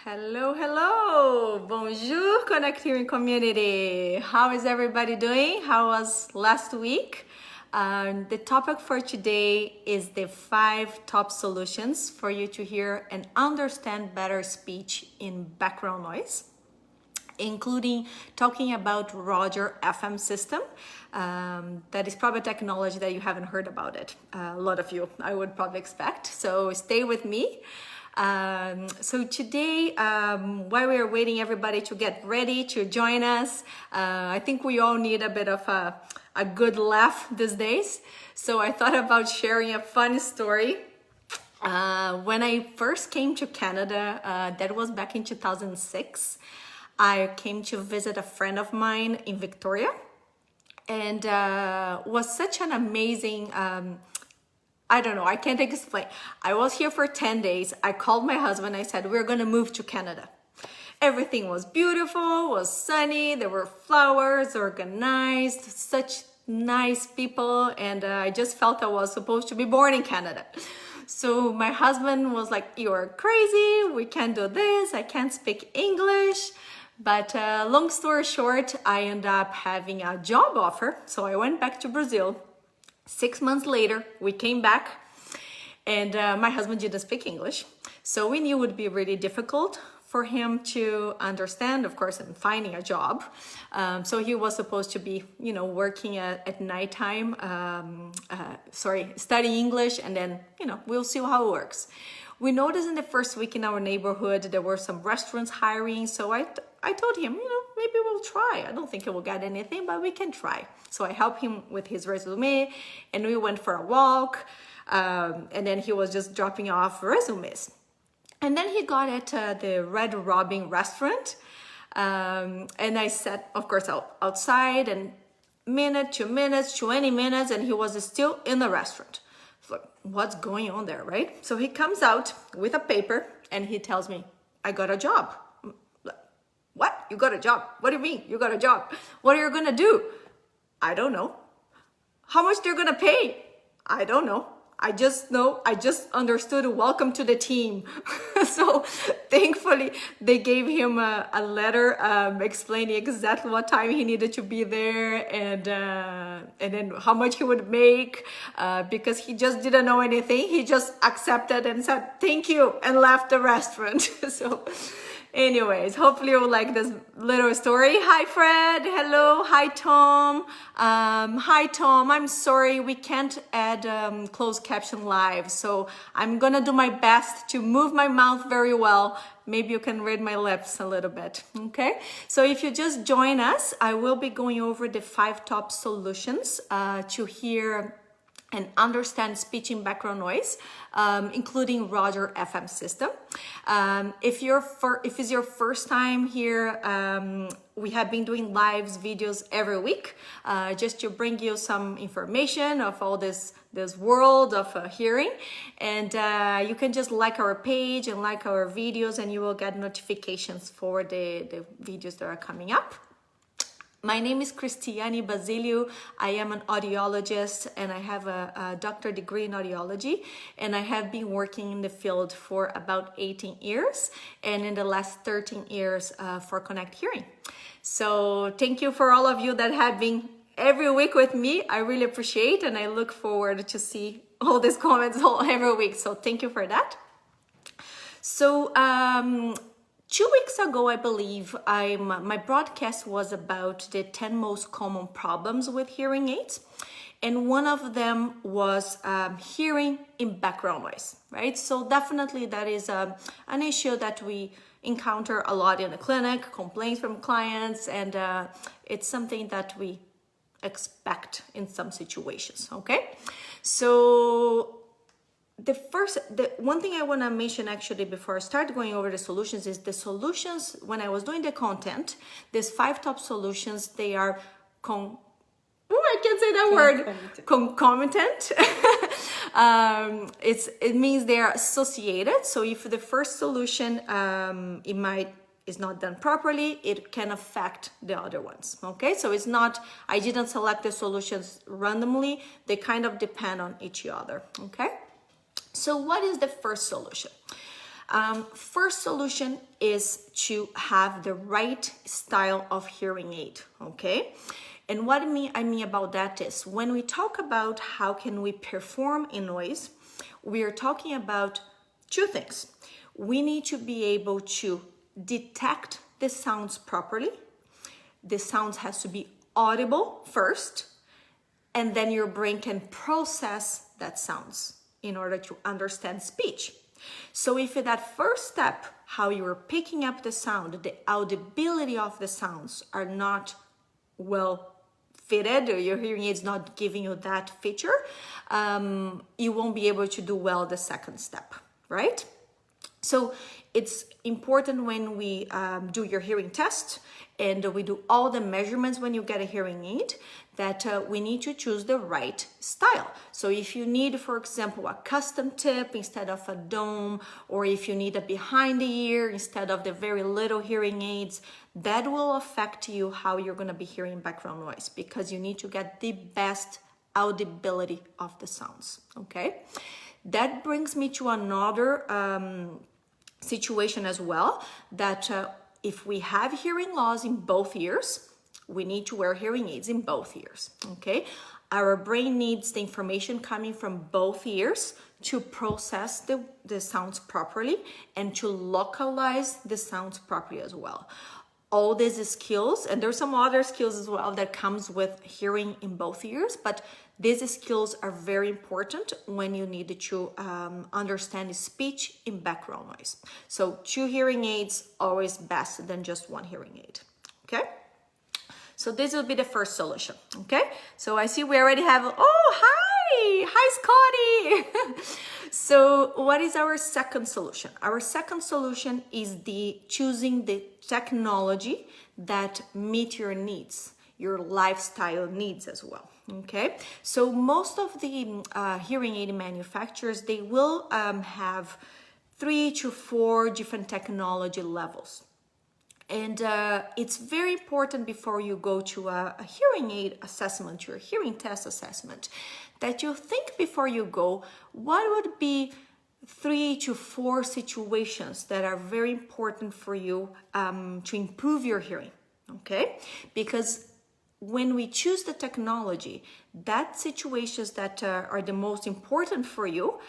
Hello, hello. Bonjour, Connect Hearing community. How is everybody doing? How was last week? The topic for today is the 5 top solutions for you to hear and understand better speech in background noise, including talking about Roger FM system. That is probably technology that you haven't heard about it. A lot of you, I would probably expect. So stay with me. So today, while we are waiting everybody to get ready to join us, I think we all need a bit of a good laugh these days. So I thought about sharing a funny story. When I first came to Canada, that was back in 2006, I came to visit a friend of mine in Victoria, and was such an amazing I don't know, I can't explain. I was here for 10 days. I called my husband. I said, we're gonna move to Canada. Everything was beautiful, was sunny. There were flowers, organized, such nice people. And I just felt I was supposed to be born in Canada. So my husband was like, you are crazy. We can't do this. I can't speak English. But long story short, I ended up having a job offer. So I went back to Brazil. 6 months later, we came back, and my husband didn't speak English. So we knew it would be really difficult for him to understand, of course, and finding a job. So he was supposed to be, working at nighttime, studying English, and then, we'll see how it works. We noticed in the first week in our neighborhood, there were some restaurants hiring. So I told him, maybe we'll try. I don't think he will get anything, but we can try. So I helped him with his resume, and we went for a walk. And then he was just dropping off resumes. And then he got at the Red Robin restaurant. And I sat, of course, outside, and minute, 2 minutes, 20 minutes, and he was still in the restaurant. Like, what's going on there, right? So he comes out with a paper and he tells me, I got a job. What? You got a job? What do you mean you got a job? What are you gonna do? I don't know. How much they're gonna pay? I don't know. I just know, I just understood welcome to the team. So thankfully they gave him a letter explaining exactly what time he needed to be there, and then how much he would make, because he just didn't know anything. He just accepted and said thank you and left the restaurant. So anyways, hopefully you will like this little story. Hi, Fred. Hello. Hi, Tom. Hi, Tom. I'm sorry we can't add closed caption live. So I'm going to do my best to move my mouth very well. Maybe you can read my lips a little bit. Okay. So if you just join us, I will be going over the 5 top solutions to hear and understand speech in background noise, including Roger FM system. If it's your first time here, we have been doing lives, videos every week, just to bring you some information of all this world of hearing. And you can just like our page and like our videos, and you will get notifications for the videos that are coming up. My name is Cristiane Basilio. I am an audiologist, and I have a doctorate degree in audiology, and I have been working in the field for about 18 years, and in the last 13 years for Connect Hearing. So thank you for all of you that have been every week with me. I really appreciate, and I look forward to see all these comments every week. So thank you for that. So 2 weeks ago, I believe, my broadcast was about the 10 most common problems with hearing aids. And one of them was hearing in background noise, right? So definitely that is an issue that we encounter a lot in the clinic, complaints from clients, and it's something that we expect in some situations, okay? So the one thing I want to mention actually before I start going over the solutions is the solutions. When I was doing the content, these 5 top solutions, they are I can't say that word. Concomitant. It means they are associated. So if the first solution is not done properly, it can affect the other ones. Okay, so it's not, I didn't select the solutions randomly. They kind of depend on each other. Okay. So what is the first solution? First solution is to have the right style of hearing aid, okay? And what I mean about that is when we talk about how can we perform in noise, we are talking about two things. We need to be able to detect the sounds properly. The sounds has to be audible first, and then your brain can process that sounds in order to understand speech. So if in that first step, how you are picking up the sound, the audibility of the sounds are not well fitted, or your hearing aid is not giving you that feature, you won't be able to do well the second step, right? So it's important when we do your hearing test and we do all the measurements when you get a hearing aid that we need to choose the right style. So if you need, for example, a custom tip instead of a dome, or if you need a behind the ear instead of the very little hearing aids, that will affect you how you're going to be hearing background noise, because you need to get the best audibility of the sounds, okay? That brings me to another situation as well, that if we have hearing loss in both ears, we need to wear hearing aids in both ears, okay? Our brain needs the information coming from both ears to process the sounds properly and to localize the sounds properly as well. All these skills, and there's some other skills as well that comes with hearing in both ears, but these skills are very important when you need to understand speech in background noise. So 2 hearing aids, always best than just 1 hearing aid, okay? So this will be the first solution, okay? So I see we already have, oh, hi Scotty. So what is our second solution? Our second solution is choosing the technology that meet your needs, your lifestyle needs as well, okay? So most of the hearing aid manufacturers, they will have 3 to 4 different technology levels. And it's very important before you go to a hearing aid assessment, your hearing test assessment, that you think before you go, what would be 3 to 4 situations that are very important for you to improve your hearing, okay? Because when we choose the technology, that situations that are the most important for you,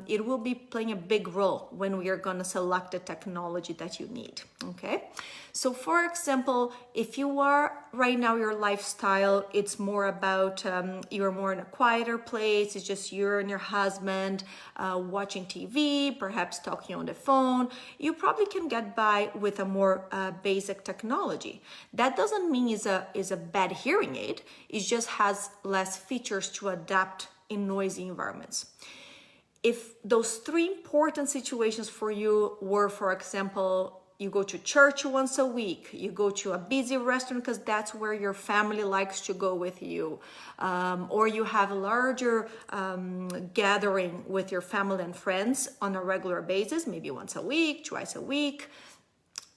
it will be playing a big role when we are going to select the technology that you need, okay? So for example, if you are right now, your lifestyle, it's more about you're more in a quieter place, it's just you and your husband watching TV, perhaps talking on the phone, you probably can get by with a more basic technology. That doesn't mean is a bad hearing aid, it just has less features to adapt in noisy environments. If those 3 important situations for you were, for example, you go to church once a week, you go to a busy restaurant because that's where your family likes to go with you, or you have a larger gathering with your family and friends on a regular basis, maybe once a week, twice a week.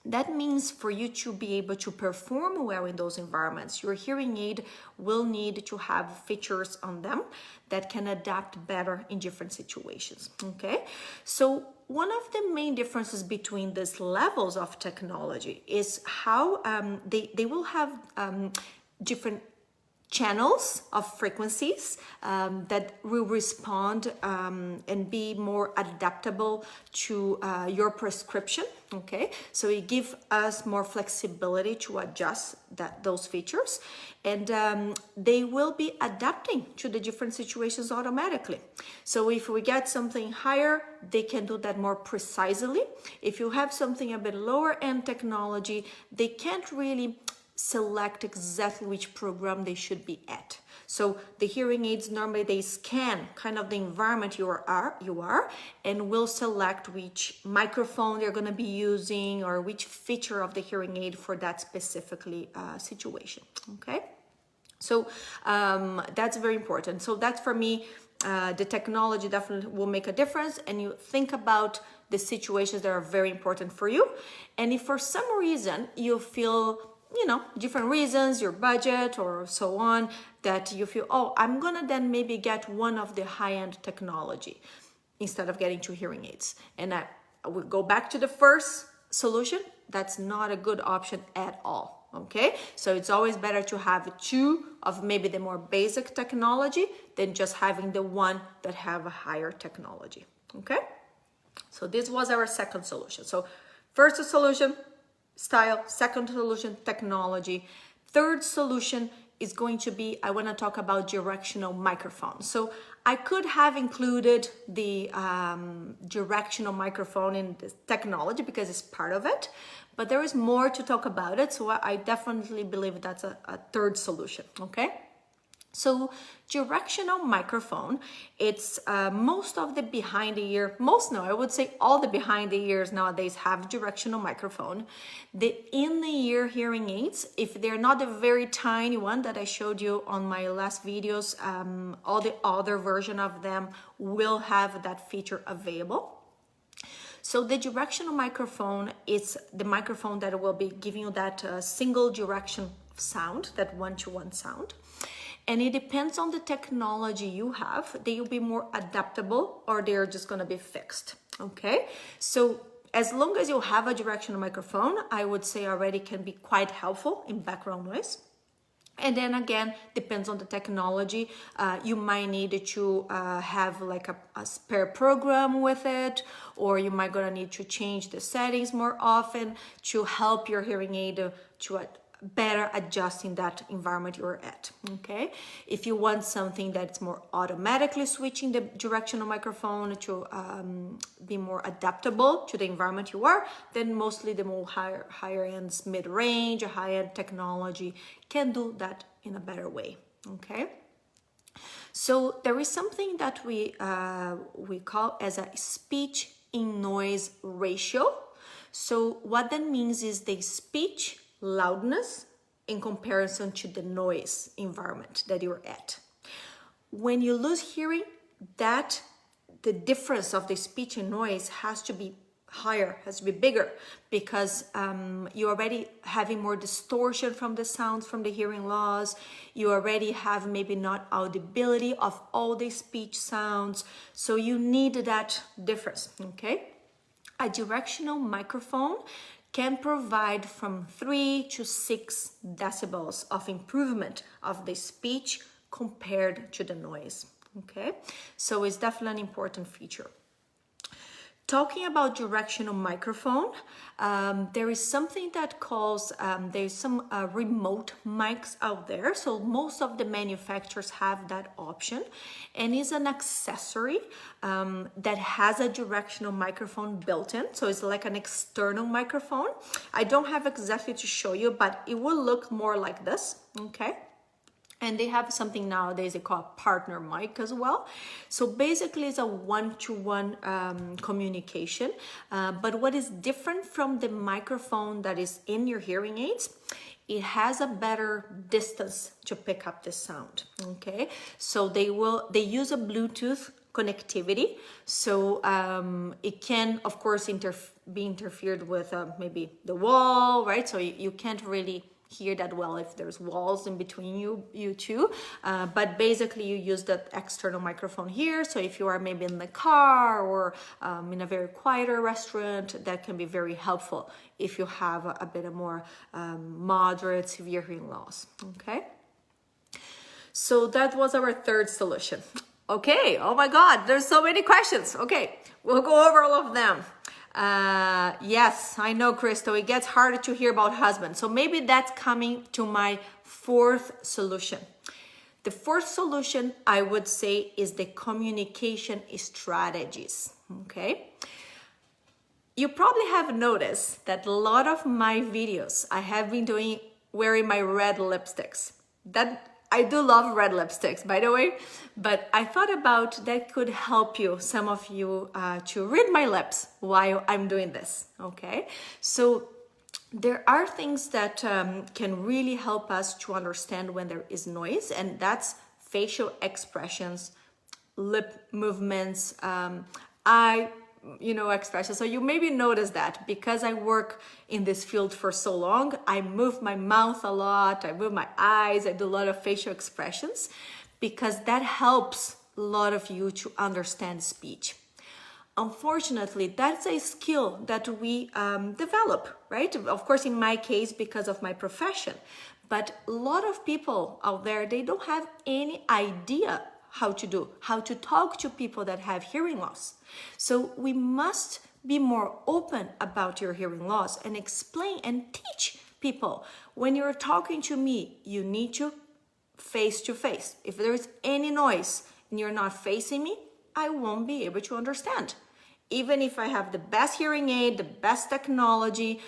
That means for you to be able to perform well in those environments, your hearing aid will need to have features on them that can adapt better in different situations, okay? So one of the main differences between these levels of technology is how they will have different channels of frequencies that will respond and be more adaptable to your prescription, okay? So it gives us more flexibility to adjust those features, and they will be adapting to the different situations automatically. So if we get something higher, they can do that more precisely. If you have something a bit lower end technology, they can't really select exactly which program they should be at. So the hearing aids, normally they scan kind of the environment you are and will select which microphone they're going to be using or which feature of the hearing aid for that specifically situation, okay? So that's very important. So that's for me, the technology definitely will make a difference, and you think about the situations that are very important for you. And if for some reason you feel, different reasons, your budget or so on, that you feel, oh, I'm gonna then maybe get one of the high-end technology instead of getting 2 hearing aids. And we go back to the first solution, that's not a good option at all. Okay, so it's always better to have two of maybe the more basic technology than just having the one that have a higher technology. Okay, so this was our second solution. So first solution, style. Second solution, technology. Third solution is going to be, I want to talk about directional microphone. So I could have included the directional microphone in this technology because it's part of it, but there is more to talk about it. So I definitely believe that's a third solution, okay? So directional microphone, it's most of the behind the ear, I would say all the behind the ears nowadays have directional microphone. The in the ear hearing aids, if they're not the very tiny one that I showed you on my last videos, all the other version of them will have that feature available. So the directional microphone is the microphone that will be giving you that single direction sound, that one-to-one sound. And it depends on the technology you have. They will be more adaptable or they're just gonna be fixed, okay? So as long as you have a directional microphone, I would say already can be quite helpful in background noise. And then again, depends on the technology. You might need to have like a spare program with it, or you might gonna need to change the settings more often to help your hearing aid to better adjust in that environment you're at, okay? If you want something that's more automatically switching the directional microphone to be more adaptable to the environment you are, then mostly the more higher ends, mid-range or high-end technology can do that in a better way, okay? So there is something that we call as a speech in noise ratio. So what that means is the speech loudness in comparison to the noise environment that you're at. When you lose hearing, that the difference of the speech and noise has to be higher, has to be bigger, because you're already having more distortion from the sounds from the hearing loss. You already have maybe not audibility of all the speech sounds, so you need that difference, okay? A directional microphone can provide from 3 to 6 decibels of improvement of the speech compared to the noise, okay? So it's definitely an important feature. Talking about directional microphone, there is something that calls, there's some remote mics out there. So most of the manufacturers have that option, and is an accessory that has a directional microphone built in. So it's like an external microphone. I don't have exactly to show you, but it will look more like this, okay? And they have something nowadays they call partner mic as well. So basically it's a one-to-one communication. But what is different from the microphone that is in your hearing aids, it has a better distance to pick up the sound, okay? So they use a Bluetooth connectivity. So it can, of course, be interfered with maybe the wall, right? So you can't really hear that well if there's walls in between you two, but basically you use that external microphone here. So if you are maybe in the car or in a very quieter restaurant, that can be very helpful if you have a bit of more moderate severe hearing loss, okay? So that was our third solution. Okay, oh my God, there's so many questions. Okay, we'll go over all of them. Yes, I know, Crystal, it gets harder to hear about husband. So maybe that's coming to my fourth solution. The fourth solution, I would say, is the communication strategies, okay? You probably have noticed that a lot of my videos, I have been wearing my red lipsticks. That I do love red lipsticks, by the way, but I thought about that could help you, some of you, to read my lips while I'm doing this, okay? So there are things that can really help us to understand when there is noise, and that's facial expressions, lip movements, eye expressions. So you maybe notice that because I work in this field for so long, I move my mouth a lot, I move my eyes, I do a lot of facial expressions because that helps a lot of you to understand speech. unfortunately, that's a skill that we develop, right? Of course, in my case, because of my profession. But a lot of people out there, they don't have any idea how to talk to people that have hearing loss. So we must be more open about your hearing loss and explain and teach people. When you're talking to me, you need to face to face. If there is any noise and you're not facing me, I won't be able to understand. Even if I have the best hearing aid, the best technology,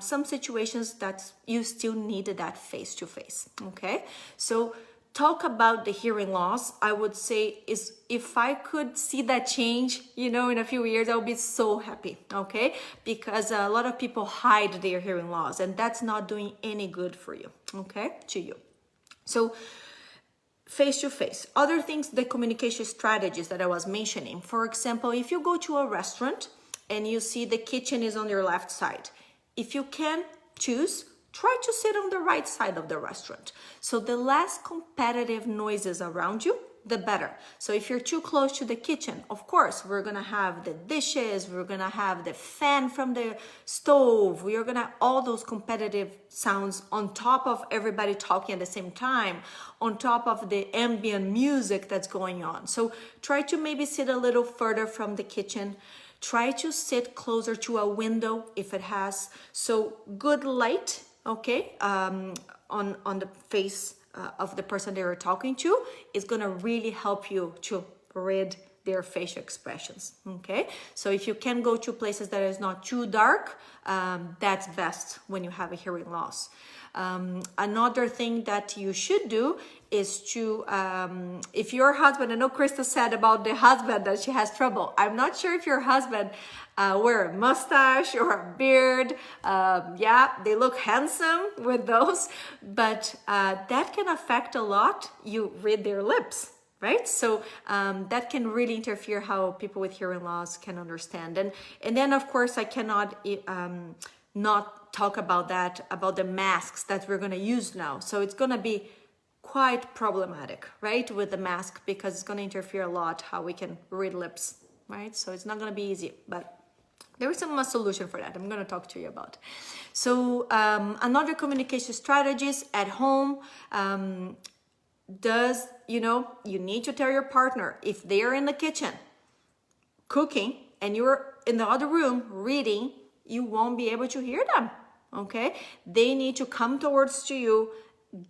some situations that you still need that face to face, okay? So talk about the hearing loss. I would say is if I could see that change, in a few years, I would be so happy, okay? Because a lot of people hide their hearing loss and that's not doing any good for you, okay? To you. So face to face. Other things, the communication strategies that I was mentioning. For example, if you go to a restaurant and you see the kitchen is on your left side, if you can choose, try to sit on the right side of the restaurant. So the less competitive noises around you, the better. So if you're too close to the kitchen, of course, we're gonna have the dishes, we're gonna have the fan from the stove, we're gonna have all those competitive sounds on top of everybody talking at the same time, on top of the ambient music that's going on. So try to maybe sit a little further from the kitchen. Try to sit closer to a window if it has. So good light, okay, on the face of the person they were talking to is going to really help you to read their facial expressions, okay? So if you can go to places that is not too dark, that's best when you have a hearing loss. Another thing that you should do is to, if your husband, I know Krista said about the husband that she has trouble. I'm not sure if your husband wear a mustache or a beard. Yeah, they look handsome with those, but that can affect a lot. You read their lips, right? So that can really interfere how people with hearing loss can understand. And then of course I cannot not talk about that, about the masks that we're gonna use now. So it's gonna be quite problematic, right? With the mask, because it's gonna interfere a lot how we can read lips, right? So it's not gonna be easy, but there is a solution for that I'm going to talk to you about. So another communication strategies at home, you need to tell your partner if they're in the kitchen cooking and you're in the other room reading, you won't be able to hear them, okay? They need to come towards to you,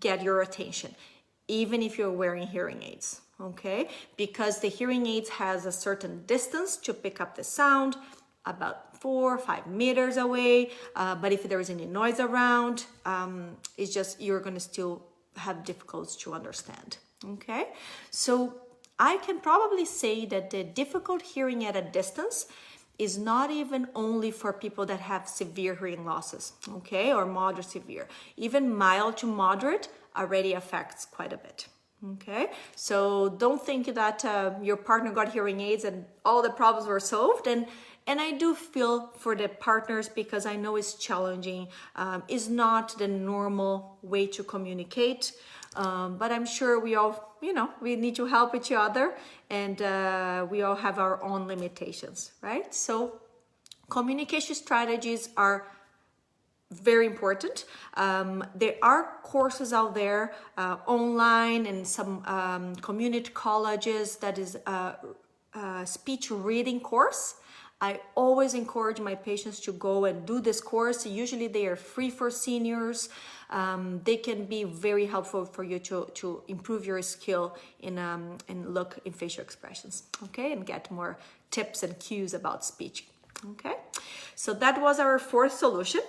get your attention, even if you're wearing hearing aids, okay? Because the hearing aids has a certain distance to pick up the sound, about 4 or 5 meters away, but if there is any noise around, it's just you're going to still have difficulties to understand, okay? So I can probably say that the difficult hearing at a distance is not even only for people that have severe hearing losses, okay, or moderate severe. Even mild to moderate already affects quite a bit. Okay, so don't think that your partner got hearing aids and all the problems were solved. And I do feel for the partners because I know it's challenging. It's not the normal way to communicate, but I'm sure we all, we need to help each other, and we all have our own limitations, right? So communication strategies are very important. There are courses out there online and some community colleges that is a speech reading course. I always encourage my patients to go and do this course. Usually they are free for seniors. They can be very helpful for you to improve your skill in look in facial expressions, okay? And get more tips and cues about speech, okay? So that was our fourth solution.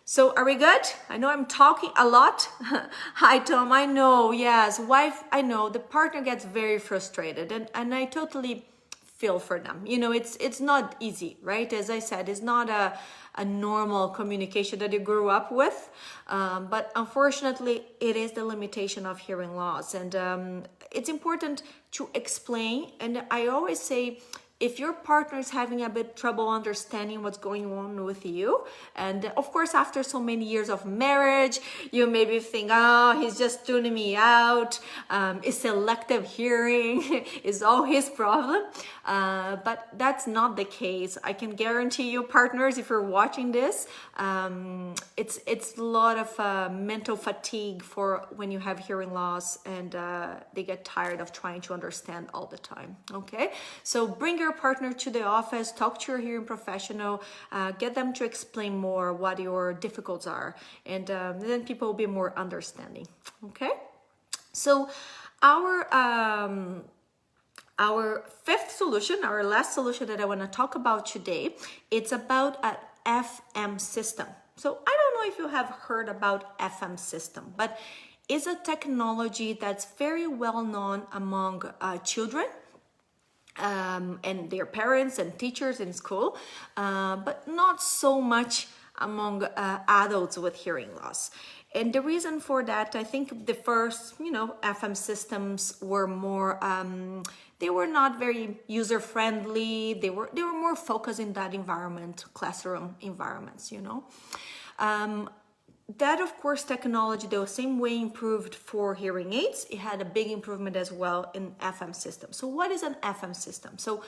So are we good? I know I'm talking a lot. Hi, Tom. I know, yes. Wife, I know. The partner gets very frustrated and I totally feel for them. It's not easy, right? As I said, it's not a normal communication that you grew up with. But unfortunately, it is the limitation of hearing loss. And it's important to explain. And I always say, If your partner is having a bit trouble understanding what's going on with you, and of course after so many years of marriage, you maybe think, oh, he's just tuning me out, it's selective hearing, is all his problem, but that's not the case. I can guarantee you, partners, if you're watching this, it's a lot of mental fatigue for when you have hearing loss, and they get tired of trying to understand all the time. Okay, so bring your partner to the office, talk to your hearing professional, get them to explain more what your difficulties are, and then people will be more understanding. Okay, so our fifth solution, our last solution that I want to talk about today, it's about an FM system. So I don't know if you have heard about FM system, but it's a technology that's very well known among children and their parents and teachers in school, but not so much among adults with hearing loss. And the reason for that, I think the first, FM systems were more, they were not very user-friendly. They were more focused in that environment, classroom environments, That, of course, technology, the same way improved for hearing aids, it had a big improvement as well in FM systems. So what is an FM system? So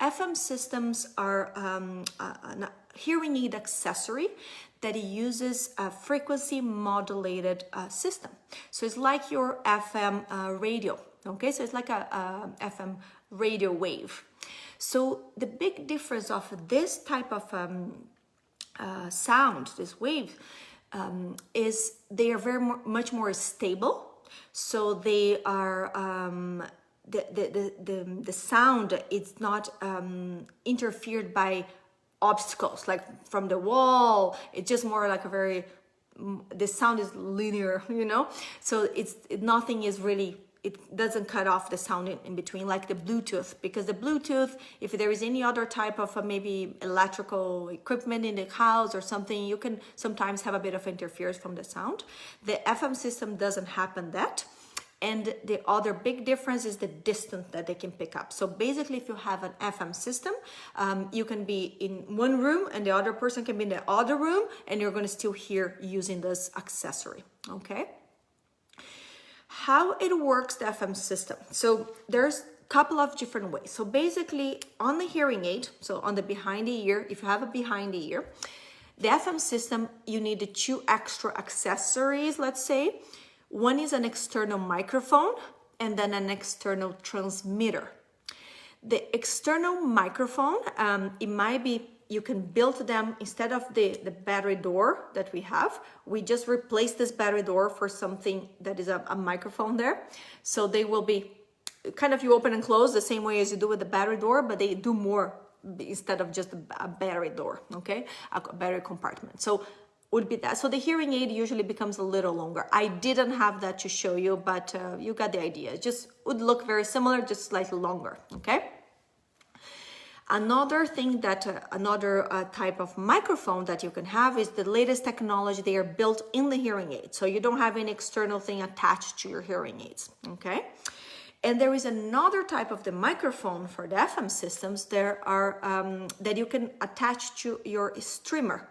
FM systems are a hearing aid accessory that uses a frequency modulated system. So it's like your FM radio, okay? So it's like a FM radio wave. So the big difference of this type of sound, this wave, is they are much more stable. So they are the sound is not interfered by obstacles like from the wall. It's just more like the sound is linear, So nothing is really, it doesn't cut off the sound in between, like the Bluetooth, because the Bluetooth, if there is any other type of maybe electrical equipment in the house or something, you can sometimes have a bit of interference from the sound. The FM system doesn't happen that. And the other big difference is the distance that they can pick up. So basically, if you have an FM system, you can be in one room and the other person can be in the other room, and you're going to still hear using this accessory, okay? How it works, the FM system. So there's a couple of different ways. So basically on the hearing aid, so on the behind the ear, if you have a behind the ear, the FM system, you need 2 extra accessories, let's say. One is an external microphone and then an external transmitter. The external microphone, it might be, you can build them instead of the battery door that we have. We just replace this battery door for something that is a microphone there. So they will be kind of, you open and close the same way as you do with the battery door, but they do more instead of just a battery door, okay? A battery compartment. So would be that. So the hearing aid usually becomes a little longer. I didn't have that to show you, but you got the idea. It just would look very similar, just slightly longer, okay? Another thing that, another type of microphone that you can have is the latest technology. They are built in the hearing aid. So you don't have any external thing attached to your hearing aids, okay? And there is another type of the microphone for the FM systems. There are, that you can attach to your streamer.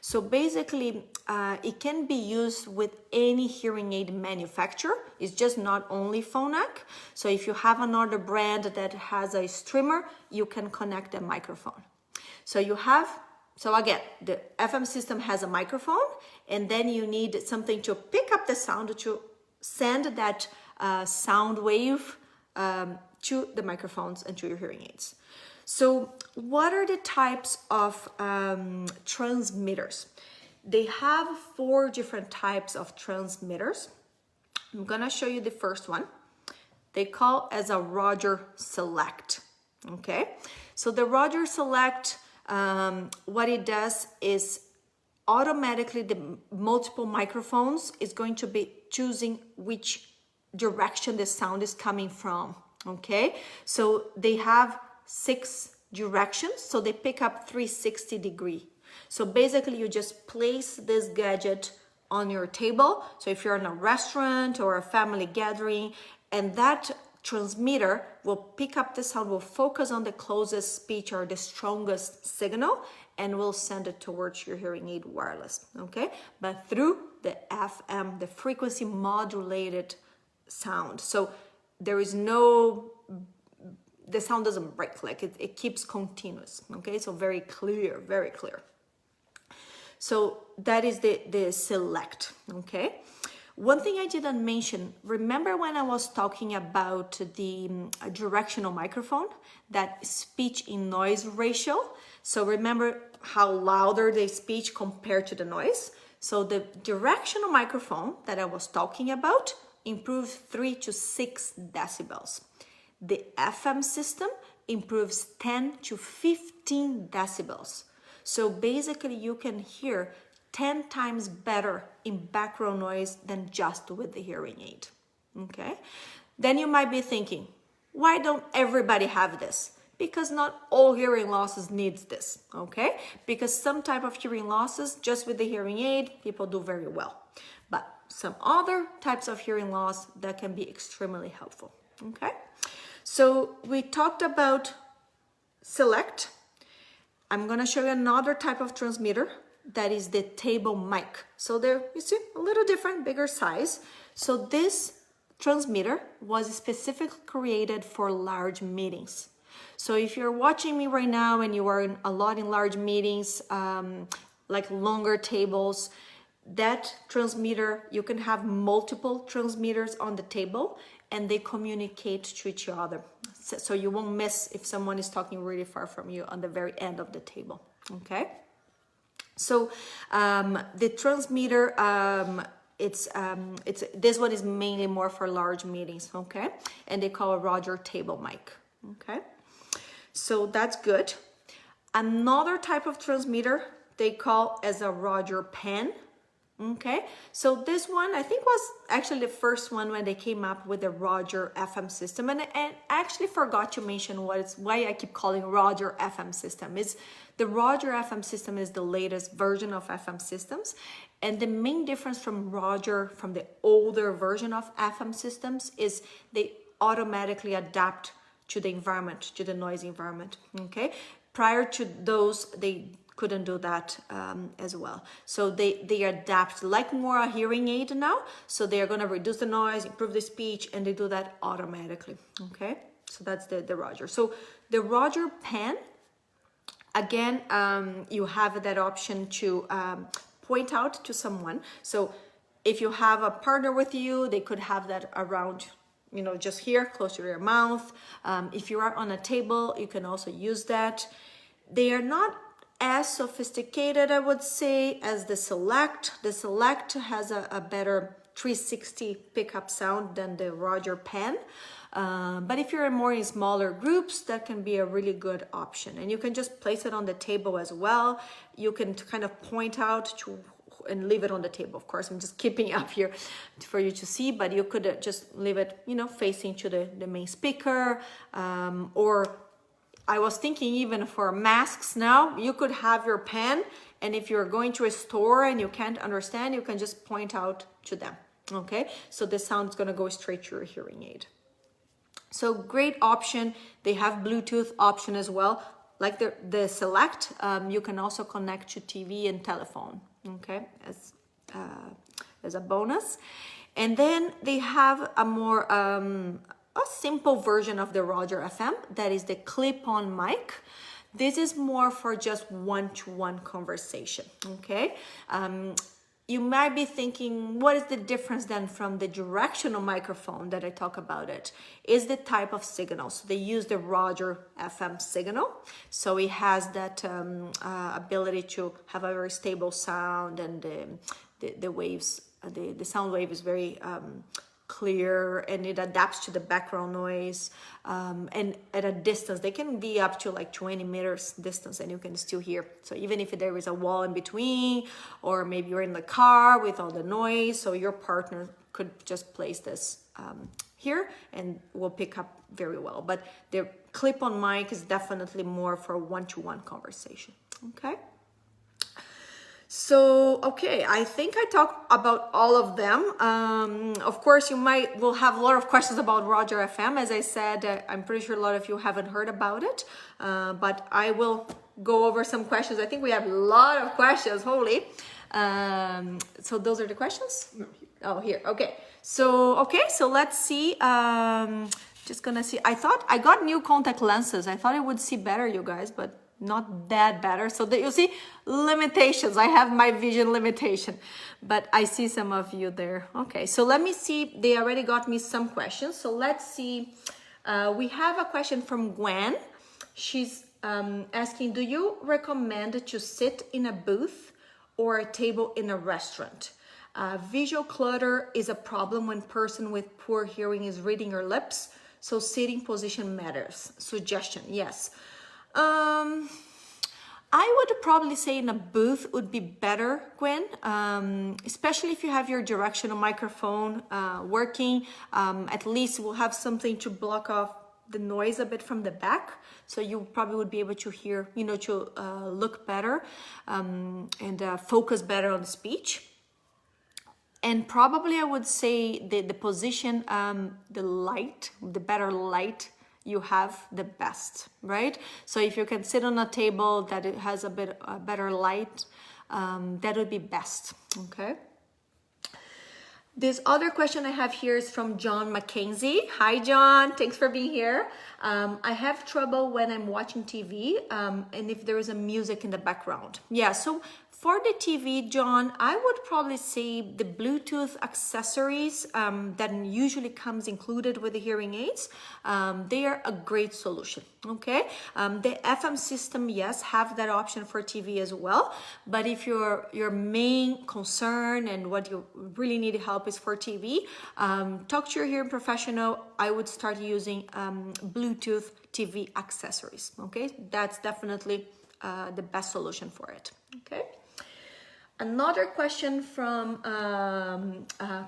So basically, it can be used with any hearing aid manufacturer. It's just not only Phonak. So if you have another brand that has a streamer, you can connect a microphone. So again, the FM system has a microphone, and then you need something to pick up the sound, to send that sound wave to the microphones and to your hearing aids. So what are the types of transmitters? They have 4 different types of transmitters. I'm gonna show you the first one. They call as a Roger Select, okay? So the Roger Select, what it does is automatically the multiple microphones is going to be choosing which direction the sound is coming from, okay? So they have 6 directions, so they pick up 360 degree. So basically you just place this gadget on your table. So if you're in a restaurant or a family gathering, and that transmitter will pick up the sound, will focus on the closest speech or the strongest signal, and will send it towards your hearing aid wireless, okay? But through the FM, the frequency modulated sound. So there is no, the sound doesn't break, like it keeps continuous, okay? So very clear, very clear. So that is the select, okay? One thing I didn't mention, remember when I was talking about the directional microphone, that speech in noise ratio? So remember how louder the speech compared to the noise? So the directional microphone that I was talking about improves 3 to 6 decibels. The FM system improves 10 to 15 decibels. So basically you can hear 10 times better in background noise than just with the hearing aid, okay? Then you might be thinking, why don't everybody have this? Because not all hearing losses needs this, okay? Because some type of hearing losses, just with the hearing aid, people do very well. But some other types of hearing loss, that can be extremely helpful, okay? So we talked about select. I'm gonna show you another type of transmitter, that is the table mic. So there, you see, a little different, bigger size. So this transmitter was specifically created for large meetings. So if you're watching me right now and you are in a lot in large meetings, like longer tables, that transmitter, you can have multiple transmitters on the table and they communicate to each other. So you won't miss if someone is talking really far from you on the very end of the table, okay? So the transmitter, it's this one is mainly more for large meetings, okay? And they call a Roger table mic, okay? So that's good. Another type of transmitter they call as a Roger pen, okay? So this one I think was actually the first one when they came up with the Roger FM system, and I actually forgot to mention why I keep calling Roger FM system. Is the Roger FM system is the latest version of FM systems, and the main difference from Roger, from the older version of FM systems, is they automatically adapt to the environment, to the noise environment, okay? Prior to those, they couldn't do that as well. So they adapt like more a hearing aid now. So they are gonna reduce the noise, improve the speech, and they do that automatically, okay? So that's the Roger. So the Roger pen, again, you have that option to point out to someone. So if you have a partner with you, they could have that around, you know, just here, close to your mouth. If you are on a table, you can also use that. They are not as sophisticated, I would say, as the Select. The Select has a better 360 pickup sound than the Roger pen. But if you're more in smaller groups, that can be a really good option. And you can just place it on the table as well. You can kind of point out to and leave it on the table. Of course, I'm just keeping up here for you to see, but you could just leave it, you know, facing to the main speaker. Or I was thinking even for masks now, you could have your pen, and if you're going to a store and you can't understand, you can just point out to them, okay? So the sound is gonna go straight to your hearing aid. So great option. They have Bluetooth option as well. Like the Select, you can also connect to TV and telephone, okay, as a bonus. And then they have a more a simple version of the Roger FM, that is the clip-on mic. This is more for just one-to-one conversation, okay? You might be thinking, what is the difference then from the directional microphone that I talk about it? Is the type of signal. So they use the Roger FM signal. So it has that ability to have a very stable sound, and the waves, the sound wave is very clear, and it adapts to the background noise, and at a distance they can be up to like 20 meters distance and you can still hear. So even if there is a wall in between, or maybe you're in the car with all the noise, so your partner could just place this here and will pick up very well. But the clip-on mic is definitely more for one-to-one conversation, okay? So, okay, I think I talked about all of them. Of course, will have a lot of questions about Roger FM. As I said, I'm pretty sure a lot of you haven't heard about it, but I will go over some questions. I think we have a lot of questions, holy. So those are the questions? No. Oh, here, okay. So let's see. Just gonna see. I thought I got new contact lenses. I thought I would see better, you guys, but not that better. So that you see limitations. I have my vision limitation, but I see some of you there. Okay, so let me see. They already got me some questions. So let's see. We have a question from Gwen. She's asking, do you recommend to sit in a booth or a table in a restaurant? Visual clutter is a problem when person with poor hearing is reading your lips. So sitting position matters. Suggestion, yes. I would probably say in a booth would be better, Gwen, especially if you have your directional microphone working. At least we'll have something to block off the noise a bit from the back. So you probably would be able to hear, to look better and focus better on speech. And probably I would say the position, the better light you have, the best, right? So if you can sit on a table that it has a better light, that would be best, okay? This other question I have here is from John Mackenzie. Hi, John. Thanks for being here. I have trouble when I'm watching TV and if there is a music in the background. Yeah, so for the TV, John, I would probably say the Bluetooth accessories that usually comes included with the hearing aids, they are a great solution, okay? The FM system, yes, have that option for TV as well, but if your main concern and what you really need help is for TV, talk to your hearing professional. I would start using Bluetooth TV accessories, okay? That's definitely the best solution for it, okay? Another question from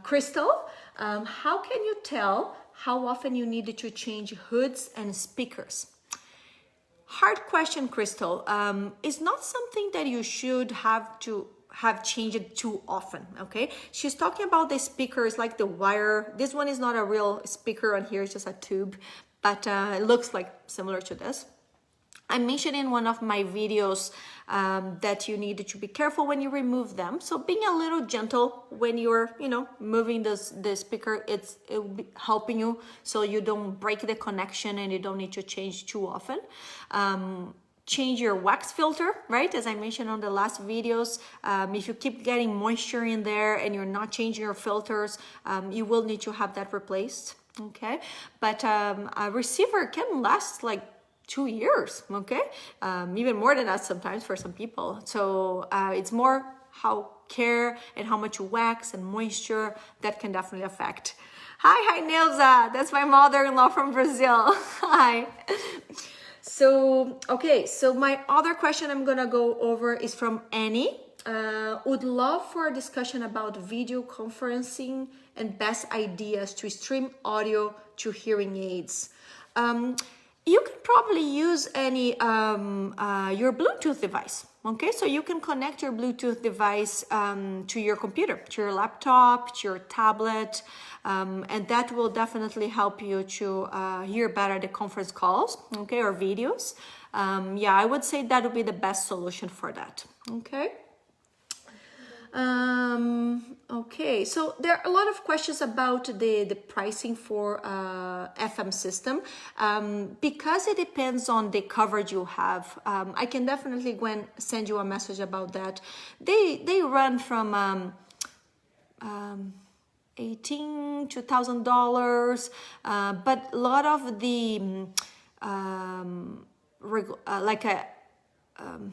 Crystal. How can you tell how often you need to change hoods and speakers? Hard question, Crystal. It's not something that you should have to changed too often, okay? She's talking about the speakers like the wire. This one is not a real speaker on here, it's just a tube, but it looks like similar to this. I mentioned in one of my videos that you need to be careful when you remove them. So being a little gentle when you're, moving the speaker, it will be helping you so you don't break the connection and you don't need to change too often. Change your wax filter, right? As I mentioned on the last videos, if you keep getting moisture in there and you're not changing your filters, you will need to have that replaced, okay? But a receiver can last like 2 years, okay? Even more than that sometimes for some people. So it's more how care and how much wax and moisture that can definitely affect. Hi, Nilza. That's my mother-in-law from Brazil. Hi. So, okay, so my other question I'm gonna go over is from Annie. Would love for a discussion about video conferencing and best ideas to stream audio to hearing aids. You can probably use any your Bluetooth device, okay? So you can connect your Bluetooth device to your computer, to your laptop, to your tablet, and that will definitely help you to hear better the conference calls, okay, or videos. Yeah, I would say that would be the best solution for that, okay? Okay, so there are a lot of questions about the pricing for FM system. Because it depends on the coverage you have, I can definitely go and send you a message about that. They run from $18 to $1,000, but a lot of the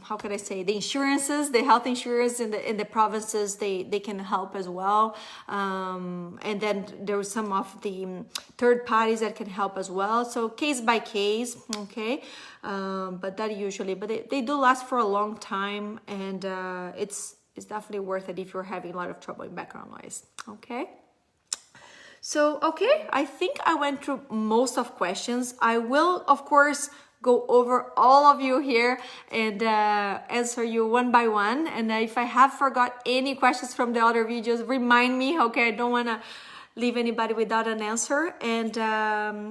how can I say, the insurances, the health insurance in the provinces, they can help as well. And then there are some of the third parties that can help as well. So case by case, okay. But that usually, but they do last for a long time, and it's definitely worth it if you're having a lot of trouble in background noise, okay. So, okay, I think I went through most of questions. I will, of course, go over all of you here and answer you one by one. And if I have forgot any questions from the other videos, remind me, okay? I don't want to leave anybody without an answer. And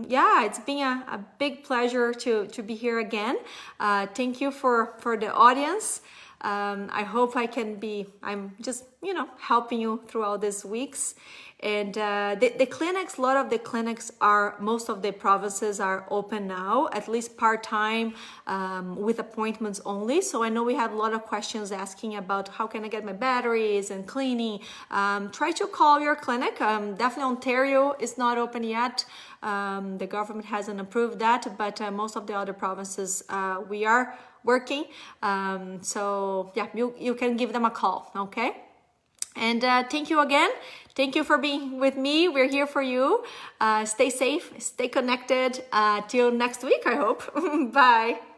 yeah, it's been a big pleasure to be here again. Thank you for the audience. I hope I'm just, helping you throughout these weeks. And the clinics, a lot of the clinics most of the provinces are open now, at least part-time, with appointments only. So I know we had a lot of questions asking about how can I get my batteries and cleaning. Try to call your clinic. Definitely Ontario is not open yet. The government hasn't approved that, but most of the other provinces, we are working. So yeah, you can give them a call, okay? And thank you again. Thank you for being with me. We're here for you. Stay safe, stay connected. Till next week, I hope. Bye.